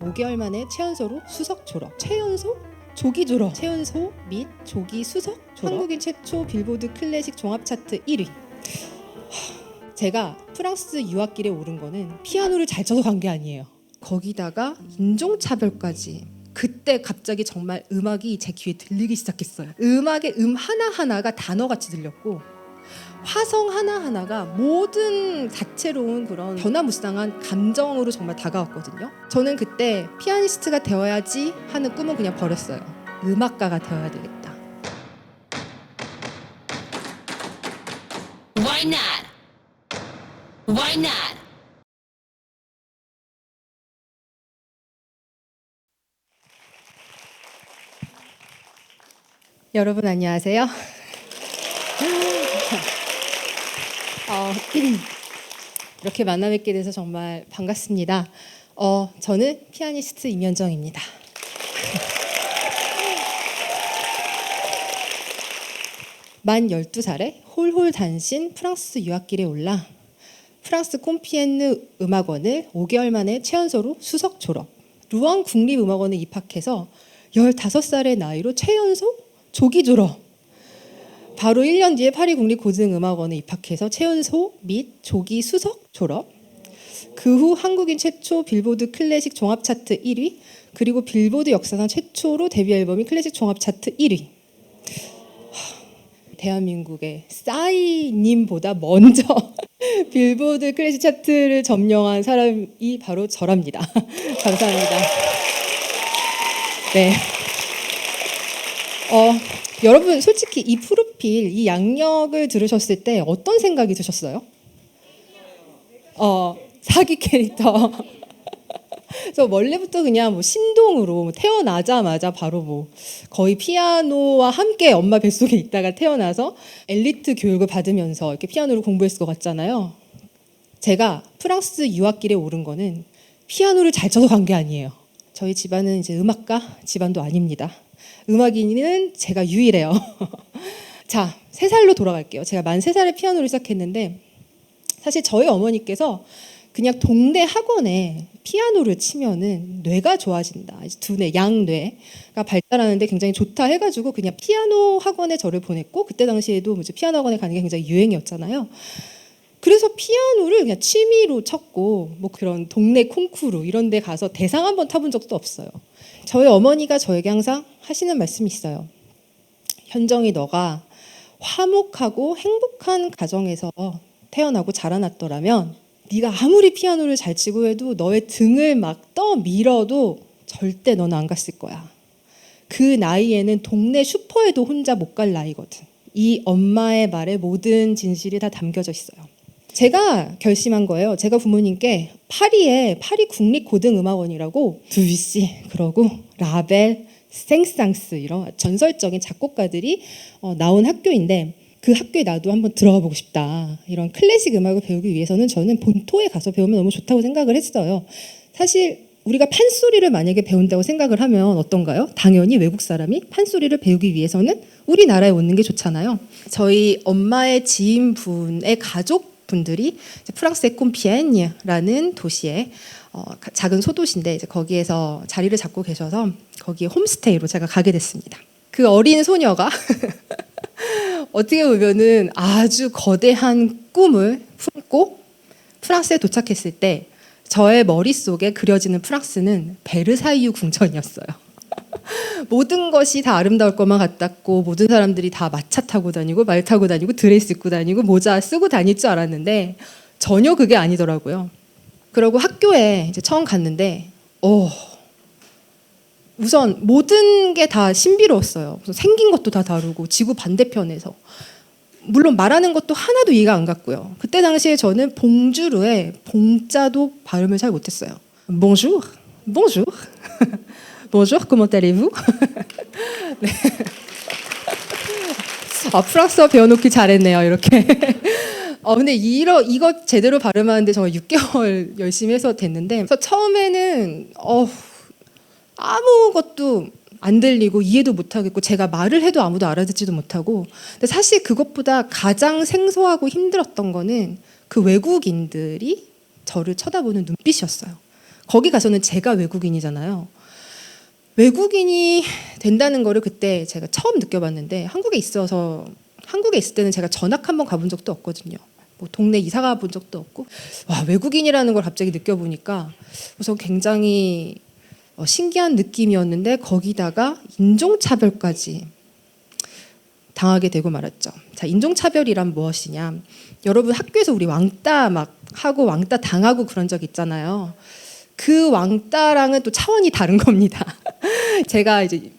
5개월 만에 최연소로 수석 졸업. 최연소? 조기 졸업. 최연소 및 조기 수석 졸업. 한국인 최초 빌보드 클래식 종합 차트 1위. 제가 프랑스 유학길에 오른 거는 피아노를 잘 쳐서 간 게 아니에요. 거기다가 인종차별까지. 그때 갑자기 정말 음악이 제 귀에 들리기 시작했어요. 음악의 하나하나가 단어같이 들렸고 화성 하나하나가 모든 다채로운 그런 변화무쌍한 감정으로 정말 다가왔거든요. 저는 그때 피아니스트가 되어야지 하는 꿈은 그냥 버렸어요. 음악가가 되어야 되겠다. Why not? Why not? 여러분 안녕하세요. 이렇게 만나 뵙게 돼서 정말 반갑습니다. 저는 피아니스트 임현정입니다. 만 12살에 홀홀 단신 프랑스 유학길에 올라 프랑스 콤피에느 음악원을 5개월 만에 최연소로 수석 졸업. 루앙 국립음악원에 입학해서 15살의 나이로 최연소 조기 졸업. 바로 1년 뒤에 파리 국립고등음악원에 입학해서 최연소 및 조기 수석 졸업. 그 후 한국인 최초 빌보드 클래식 종합 차트 1위, 그리고 빌보드 역사상 최초로 데뷔 앨범이 클래식 종합 차트 1위. 대한민국의 싸이님보다 먼저 빌보드 클래식 차트를 점령한 사람이 바로 저랍니다. 감사합니다. 네. 여러분 솔직히 이 프로필, 이 양력을 들으셨을 때 어떤 생각이 드셨어요? 사기 캐릭터. 그래서 원래부터 그냥 뭐 신동으로 태어나자마자 바로 거의 피아노와 함께 엄마 뱃속에 있다가 태어나서 엘리트 교육을 받으면서 이렇게 피아노를 공부했을 것 같잖아요. 제가 프랑스 유학길에 오른 거는 피아노를 잘 쳐서 간 게 아니에요. 저희 집안은 이제 음악가 집안도 아닙니다. 음악인은 제가 유일해요. 자, 3살로 돌아갈게요. 제가 만 3살에 피아노를 시작했는데 사실 저희 어머니께서 그냥 동네 학원에 피아노를 치면은 뇌가 좋아진다. 두뇌, 양뇌가 발달하는데 굉장히 좋다 해가지고 그냥 피아노 학원에 저를 보냈고, 그때 당시에도 이제 피아노 학원에 가는 게 굉장히 유행이었잖아요. 그래서 피아노를 그냥 취미로 쳤고 그런 동네 콩쿠르 이런 데 가서 대상 한번 타본 적도 없어요. 저희 어머니가 저에게 항상 하시는 말씀이 있어요. 현정이, 너가 화목하고 행복한 가정에서 태어나고 자라났더라면 네가 아무리 피아노를 잘 치고 해도 너의 등을 막 떠밀어도 절대 너는 안 갔을 거야. 그 나이에는 동네 슈퍼에도 혼자 못 갈 나이거든. 이 엄마의 말에 모든 진실이 다 담겨져 있어요. 제가 결심한 거예요. 제가 부모님께 파리에 파리 국립고등음악원이라고 드뷔시, 그러고 라벨, 생상스 이런 전설적인 작곡가들이 나온 학교인데 그 학교에 나도 한번 들어가 보고 싶다. 이런 클래식 음악을 배우기 위해서는 저는 본토에 가서 배우면 너무 좋다고 생각을 했어요. 사실 우리가 판소리를 만약에 배운다고 생각을 하면 어떤가요? 당연히 외국 사람이 판소리를 배우기 위해서는 우리나라에 오는 게 좋잖아요. 저희 엄마의 지인분의 가족분들이 프랑스의 콤피에뉴라는 도시에 작은 소도시인데 이제 거기에서 자리를 잡고 계셔서 거기에 홈스테이로 제가 가게 됐습니다. 그 어린 소녀가 어떻게 보면은 아주 거대한 꿈을 품고 프랑스에 도착했을 때 저의 머릿속에 그려지는 프랑스는 베르사유 궁전이었어요. 모든 것이 다 아름다울 것만 같았고 모든 사람들이 다 마차 타고 다니고 말 타고 다니고 드레스 입고 다니고 모자 쓰고 다닐 줄 알았는데 전혀 그게 아니더라고요. 그러고 학교에 이제 처음 갔는데 우선 모든 게 다 신비로웠어요. 생긴 것도 다 다르고 지구 반대편에서 물론 말하는 것도 하나도 이해가 안 갔고요. 그때 당시에 저는 봉주르의 봉자도 발음을 잘 못했어요. Bonjour, bonjour, bonjour, comment allez-vous? 네. 프랑스어 배워놓기 잘했네요. 이렇게. 근데 이거 제대로 발음하는데 정말 6개월 열심히 해서 됐는데, 그래서 처음에는 아무것도 안 들리고 이해도 못하겠고 제가 말을 해도 아무도 알아듣지도 못하고, 근데 사실 그것보다 가장 생소하고 힘들었던 거는 그 외국인들이 저를 쳐다보는 눈빛이었어요. 거기 가서는 제가 외국인이잖아요. 외국인이 된다는 거를 그때 제가 처음 느껴봤는데 한국에 있을 때는 제가 전학 한번 가본 적도 없거든요. 뭐 동네 이사 가본 적도 없고 와 외국인이라는 걸 갑자기 느껴보니까 우선 굉장히 신기한 느낌이었는데 거기다가 인종차별까지 당하게 되고 말았죠. 자, 인종차별이란 무엇이냐? 여러분 학교에서 우리 왕따 막 하고 왕따 당하고 그런 적 있잖아요. 그 왕따랑은 또 차원이 다른 겁니다. 제가 이제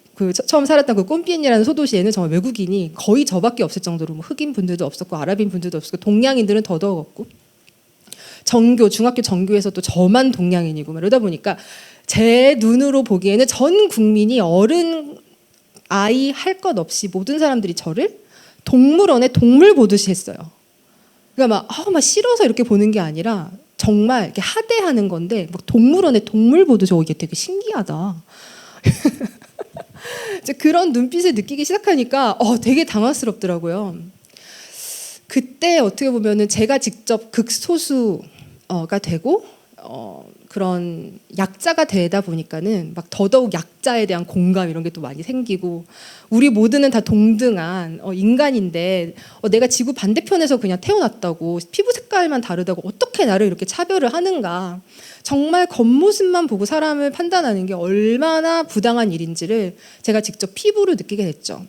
처음 살았던 그 꼼피엔이라는 소도시에는 정말 외국인이 거의 저밖에 없을 정도로 뭐 흑인 분들도 없었고 아랍인 분들도 없었고 동양인들은 더더욱 없고 중학교 정교에서 또 저만 동양인이고 이러다 보니까 제 눈으로 보기에는 전 국민이 어른 아이 할 것 없이 모든 사람들이 저를 동물원에 동물 보듯이 했어요. 그러니까 막 싫어서 이렇게 보는 게 아니라 정말 이렇게 하대하는 건데 막 동물원에 동물 보듯이 이게 되게 신기하다. 그런 눈빛을 느끼기 시작하니까 되게 당황스럽더라고요. 그때 어떻게 보면은 제가 직접 극소수가 되고 그런 약자가 되다 보니까는 막 더더욱 약자에 대한 공감 이런 게 또 많이 생기고 우리 모두는 다 동등한 인간인데 내가 지구 반대편에서 그냥 태어났다고 피부 색깔만 다르다고 어떻게 나를 이렇게 차별을 하는가 정말 겉모습만 보고 사람을 판단하는 게 얼마나 부당한 일인지를 제가 직접 피부로 느끼게 됐죠.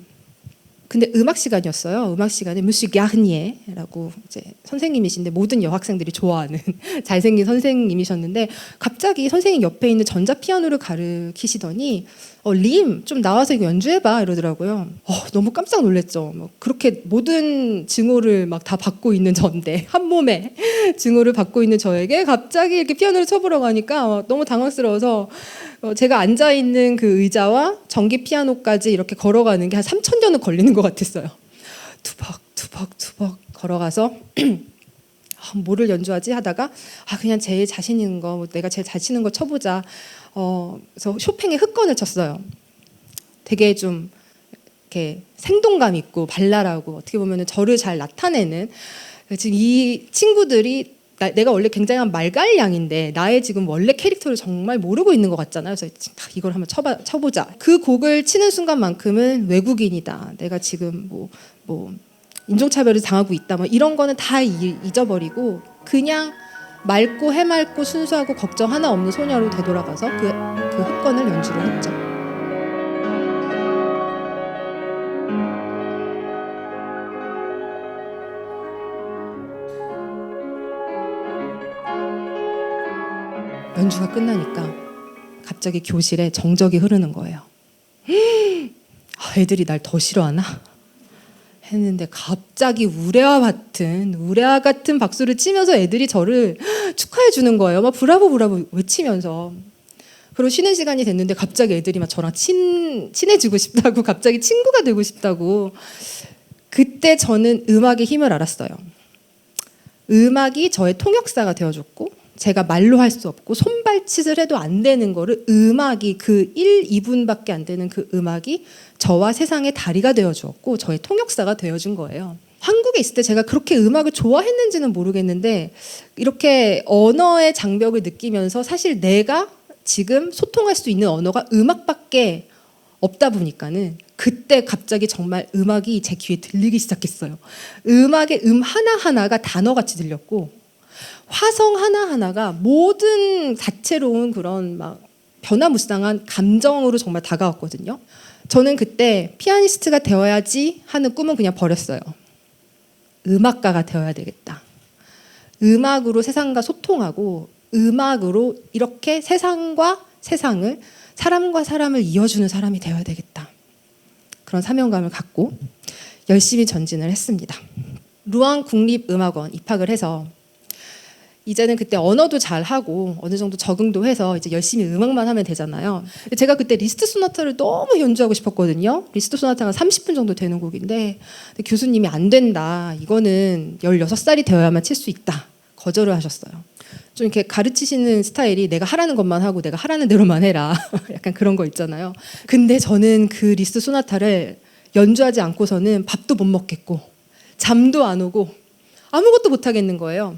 근데 음악 시간이었어요. 음악 시간에 무시 갸흐니에라고 이제 선생님이신데 모든 여학생들이 좋아하는 잘생긴 선생님이셨는데 갑자기 선생님 옆에 있는 전자 피아노를 가르치시더니 림 좀 나와서 이거 연주해봐 이러더라고요. 너무 깜짝 놀랐죠. 뭐 그렇게 모든 증오를 막 다 받고 있는 저인데 한 몸에 증오를 받고 있는 저에게 갑자기 이렇게 피아노를 쳐보라고 하니까 너무 당황스러워서 제가 앉아 있는 그 의자와 전기 피아노까지 이렇게 걸어가는 게 한 3,000년은 걸리는 것 같았어요. 투벅 걸어가서 뭐를 연주하지 하다가 그냥 제일 자신 있는 거 내가 제일 잘 치는 거 쳐보자. 그래서 쇼팽의 흑건을 쳤어요. 되게 좀 이렇게 생동감 있고 발랄하고 어떻게 보면 저를 잘 나타내는 지금 이 친구들이 내가 원래 굉장한 말갈량인데 나의 지금 원래 캐릭터를 정말 모르고 있는 것 같잖아요. 그래서 이걸 한번 쳐보자. 그 곡을 치는 순간만큼은 외국인이다. 내가 지금 뭐 인종차별을 당하고 있다. 뭐 이런 거는 다 잊어버리고 그냥 맑고 해맑고 순수하고 걱정 하나 없는 소녀로 되돌아가서 그 흑건을 연주를 했죠. 연주가 끝나니까 갑자기 교실에 정적이 흐르는 거예요. 애들이 날 더 싫어하나? 했는데 갑자기 우레와 같은 박수를 치면서 애들이 저를 축하해 주는 거예요. 막 브라보 외치면서. 그리고 쉬는 시간이 됐는데 갑자기 애들이 막 저랑 친해지고 싶다고 갑자기 친구가 되고 싶다고. 그때 저는 음악의 힘을 알았어요. 음악이 저의 통역사가 되어줬고 제가 말로 할 수 없고 손발짓을 해도 안 되는 거를 음악이 그 1, 2분밖에 안 되는 그 음악이 저와 세상의 다리가 되어주었고 저의 통역사가 되어준 거예요. 한국에 있을 때 제가 그렇게 음악을 좋아했는지는 모르겠는데 이렇게 언어의 장벽을 느끼면서 사실 내가 지금 소통할 수 있는 언어가 음악밖에 없다 보니까는 그때 갑자기 정말 음악이 제 귀에 들리기 시작했어요. 음악의 하나하나가 단어같이 들렸고 화성 하나하나가 모든 다채로운 그런 막 변화무쌍한 감정으로 정말 다가왔거든요. 저는 그때 피아니스트가 되어야지 하는 꿈은 그냥 버렸어요. 음악가가 되어야 되겠다. 음악으로 세상과 소통하고 음악으로 이렇게 세상과 세상을 사람과 사람을 이어주는 사람이 되어야 되겠다. 그런 사명감을 갖고 열심히 전진을 했습니다. 루앙 국립음악원 입학을 해서 이제는 그때 언어도 잘하고 어느 정도 적응도 해서 이제 열심히 음악만 하면 되잖아요. 제가 그때 리스트 소나타를 너무 연주하고 싶었거든요. 리스트 소나타가 30분 정도 되는 곡인데 교수님이 안 된다. 이거는 16살이 되어야만 칠 수 있다. 거절을 하셨어요. 좀 이렇게 가르치시는 스타일이 내가 하라는 것만 하고 내가 하라는 대로만 해라. 약간 그런 거 있잖아요. 근데 저는 그 리스트 소나타를 연주하지 않고서는 밥도 못 먹겠고 잠도 안 오고 아무것도 못 하겠는 거예요.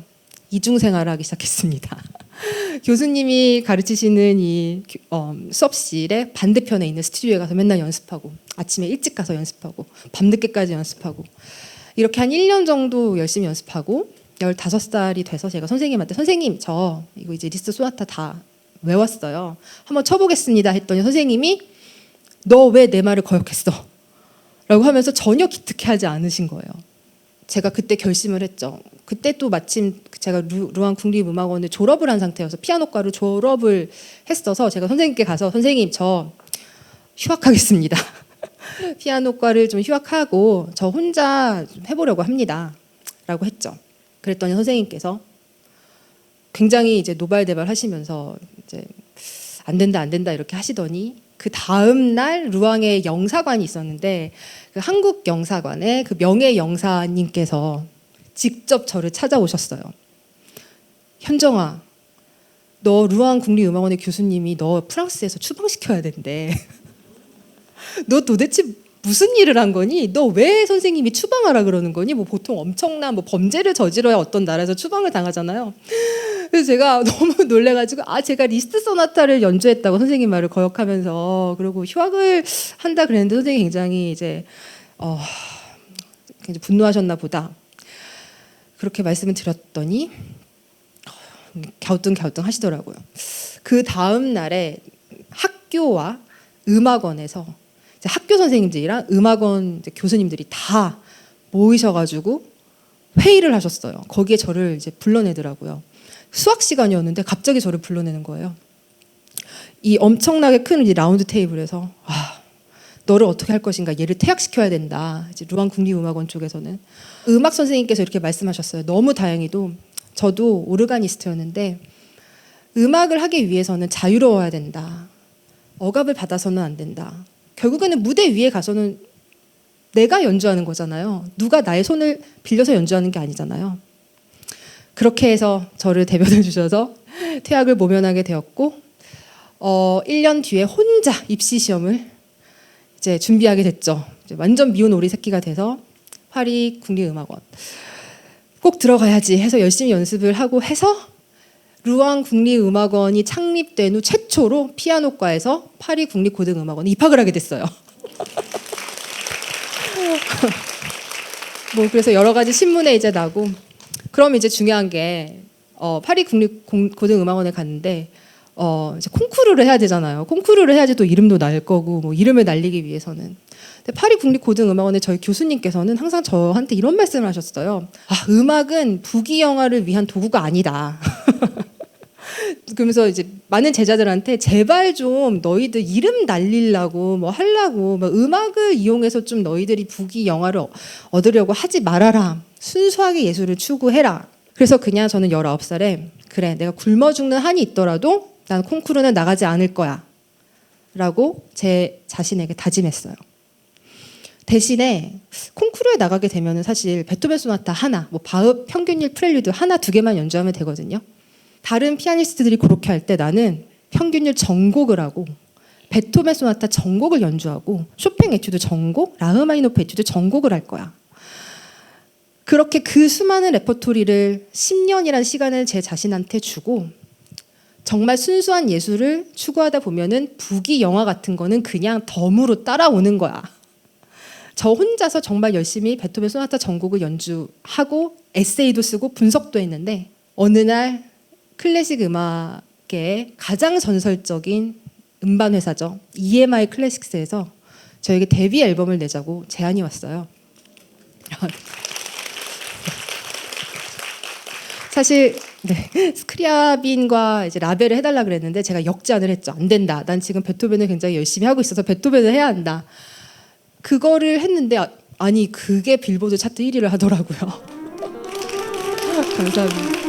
이중생활을 하기 시작했습니다. 교수님이 가르치시는 이 수업실의 반대편에 있는 스튜디오에 가서 맨날 연습하고 아침에 일찍 가서 연습하고 밤늦게까지 연습하고 이렇게 한 1년 정도 열심히 연습하고 15살이 돼서 제가 선생님한테 선생님 저 이거 이제 리스트 소나타 다 외웠어요. 한번 쳐보겠습니다 했더니 선생님이 너 왜 내 말을 거역했어? 라고 하면서 전혀 기특해하지 않으신 거예요. 제가 그때 결심을 했죠. 그때 또 마침 제가 루안 국립음악원을 졸업을 한 상태여서 피아노과를 졸업을 했어서 제가 선생님께 가서 선생님 저 휴학하겠습니다. 피아노과를 좀 휴학하고 저 혼자 좀 해보려고 합니다. 라고 했죠. 그랬더니 선생님께서 굉장히 이제 노발대발 하시면서 이제 안 된다 이렇게 하시더니 그 다음 날 루앙에 영사관이 있었는데 그 한국 영사관의 그 명예 영사님께서 직접 저를 찾아오셨어요. 현정아, 너 루앙 국립음악원의 교수님이 너 프랑스에서 추방시켜야 된대. 너 도대체 무슨 일을 한 거니? 너 왜 선생님이 추방하라 그러는 거니? 뭐 보통 엄청난 뭐 범죄를 저질러야 어떤 나라에서 추방을 당하잖아요. 그래서 제가 너무 놀래가지고 제가 리스트 소나타를 연주했다고 선생님 말을 거역하면서 그리고 휴학을 한다 그랬는데 선생님이 굉장히 이제 굉장히 분노하셨나 보다. 그렇게 말씀을 드렸더니 갸우뚱 하시더라고요. 그 다음 날에 학교와 음악원에서 이제 학교 선생님들이랑 음악원 이제 교수님들이 다 모이셔가지고 회의를 하셨어요. 거기에 저를 이제 불러내더라고요. 수학 시간이었는데 갑자기 저를 불러내는 거예요. 이 엄청나게 큰 이제 라운드 테이블에서 너를 어떻게 할 것인가, 얘를 퇴학시켜야 된다. 이제 루안 국립음악원 쪽에서는 음악 선생님께서 이렇게 말씀하셨어요. 너무 다행히도 저도 오르가니스트였는데 음악을 하기 위해서는 자유로워야 된다. 억압을 받아서는 안 된다. 결국에는 무대 위에 가서는 내가 연주하는 거잖아요. 누가 나의 손을 빌려서 연주하는 게 아니잖아요. 그렇게 해서 저를 대변해 주셔서 퇴학을 모면하게 되었고 1년 뒤에 혼자 입시 시험을 이제 준비하게 됐죠. 이제 완전 미운 오리 새끼가 돼서 파리 국립음악원 꼭 들어가야지 해서 열심히 연습을 하고 해서 루앙 국립음악원이 창립된 후 최초로 피아노과에서 파리 국립고등음악원에 입학을 하게 됐어요. 뭐 그래서 여러 가지 신문에 이제 나고 그럼 이제 중요한 게 파리 국립고등음악원에 갔는데 이제 콩쿠르를 해야 되잖아요. 콩쿠르를 해야지 또 이름도 날 거고 뭐 이름을 날리기 위해서는. 근데 파리 국립고등음악원의 저희 교수님께서는 항상 저한테 이런 말씀을 하셨어요. 음악은 부귀영화를 위한 도구가 아니다. 그러면서 이제 많은 제자들한테 제발 좀 너희들 이름 날리려고 뭐 하려고 뭐 음악을 이용해서 좀 너희들이 부귀영화를 얻으려고 하지 말아라. 순수하게 예술을 추구해라. 그래서 그냥 저는 19살에 그래 내가 굶어 죽는 한이 있더라도 난 콩쿠르는 나가지 않을 거야 라고 제 자신에게 다짐했어요. 대신에 콩쿠르에 나가게 되면 사실 베토벤 소나타 하나, 뭐 바흐 평균율 프렐류드 하나, 두 개만 연주하면 되거든요. 다른 피아니스트들이 그렇게 할 때 나는 평균율 전곡을 하고 베토벤 소나타 전곡을 연주하고 쇼팽 에튜드 전곡, 라흐마니노프 에튜드 전곡을 할 거야. 그렇게 그 수많은 레퍼토리를 10년이라는 시간을 제 자신한테 주고 정말 순수한 예술을 추구하다 보면은 부귀영화 같은 거는 그냥 덤으로 따라오는 거야. 저 혼자서 정말 열심히 베토벤 소나타 전곡을 연주하고 에세이도 쓰고 분석도 했는데 어느 날 클래식 음악계의 가장 전설적인 음반 회사죠. EMI 클래식스에서 저에게 데뷔 앨범을 내자고 제안이 왔어요. 사실 스크리아빈과 이제 라벨을 해달라 그랬는데 제가 역제안을 했죠. 안 된다. 난 지금 베토벤을 굉장히 열심히 하고 있어서 베토벤을 해야 한다. 그거를 했는데 아니 그게 빌보드 차트 1위를 하더라고요. 감사합니다.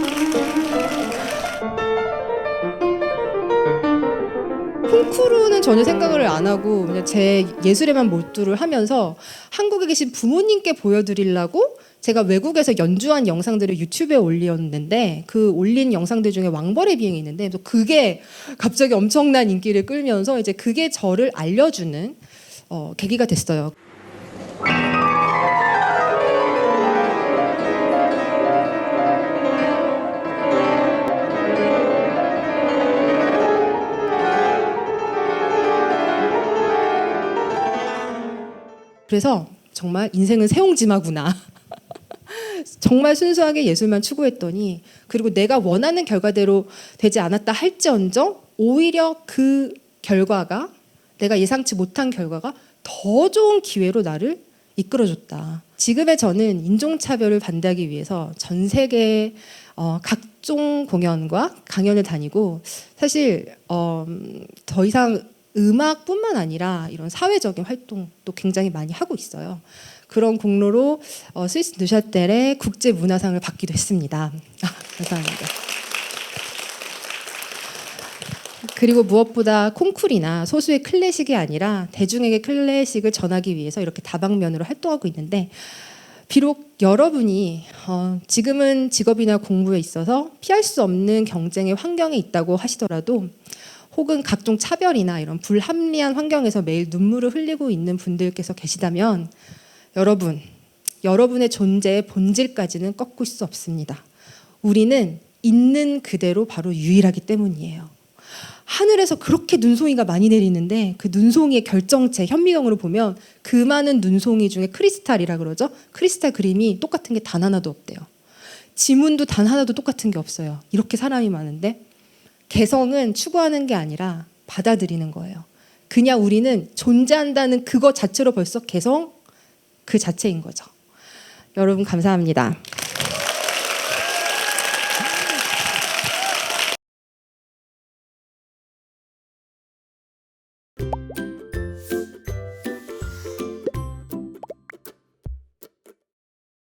콩쿠르는 전혀 생각을 안 하고 그냥 제 예술에만 몰두를 하면서 한국에 계신 부모님께 보여드리려고 제가 외국에서 연주한 영상들을 유튜브에 올렸는데 그 올린 영상들 중에 왕벌의 비행이 있는데 또 그게 갑자기 엄청난 인기를 끌면서 이제 그게 저를 알려주는 계기가 됐어요. 그래서 정말 인생은 새옹지마구나. 정말 순수하게 예술만 추구했더니, 그리고 내가 원하는 결과대로 되지 않았다 할지언정 오히려 그 결과가, 내가 예상치 못한 결과가 더 좋은 기회로 나를 이끌어줬다. 지금의 저는 인종차별을 반대하기 위해서 전 세계 각종 공연과 강연을 다니고, 사실 더 이상 음악뿐만 아니라 이런 사회적인 활동도 굉장히 많이 하고 있어요. 그런 공로로 스위스 느샤텔의 국제문화상을 받기도 했습니다. 감사합니다. 그리고 무엇보다 콩쿨이나 소수의 클래식이 아니라 대중에게 클래식을 전하기 위해서 이렇게 다방면으로 활동하고 있는데, 비록 여러분이 지금은 직업이나 공부에 있어서 피할 수 없는 경쟁의 환경에 있다고 하시더라도, 혹은 각종 차별이나 이런 불합리한 환경에서 매일 눈물을 흘리고 있는 분들께서 계시다면, 여러분의 존재의 본질까지는 꺾을 수 없습니다. 우리는 있는 그대로 바로 유일하기 때문이에요. 하늘에서 그렇게 눈송이가 많이 내리는데 그 눈송이의 결정체, 현미경으로 보면 그 많은 눈송이 중에 크리스탈이라 그러죠. 크리스탈 그림이 똑같은 게 단 하나도 없대요. 지문도 단 하나도 똑같은 게 없어요. 이렇게 사람이 많은데, 개성은 추구하는 게 아니라 받아들이는 거예요. 그냥 우리는 존재한다는 그거 자체로 벌써 개성 그 자체인 거죠. 여러분 감사합니다.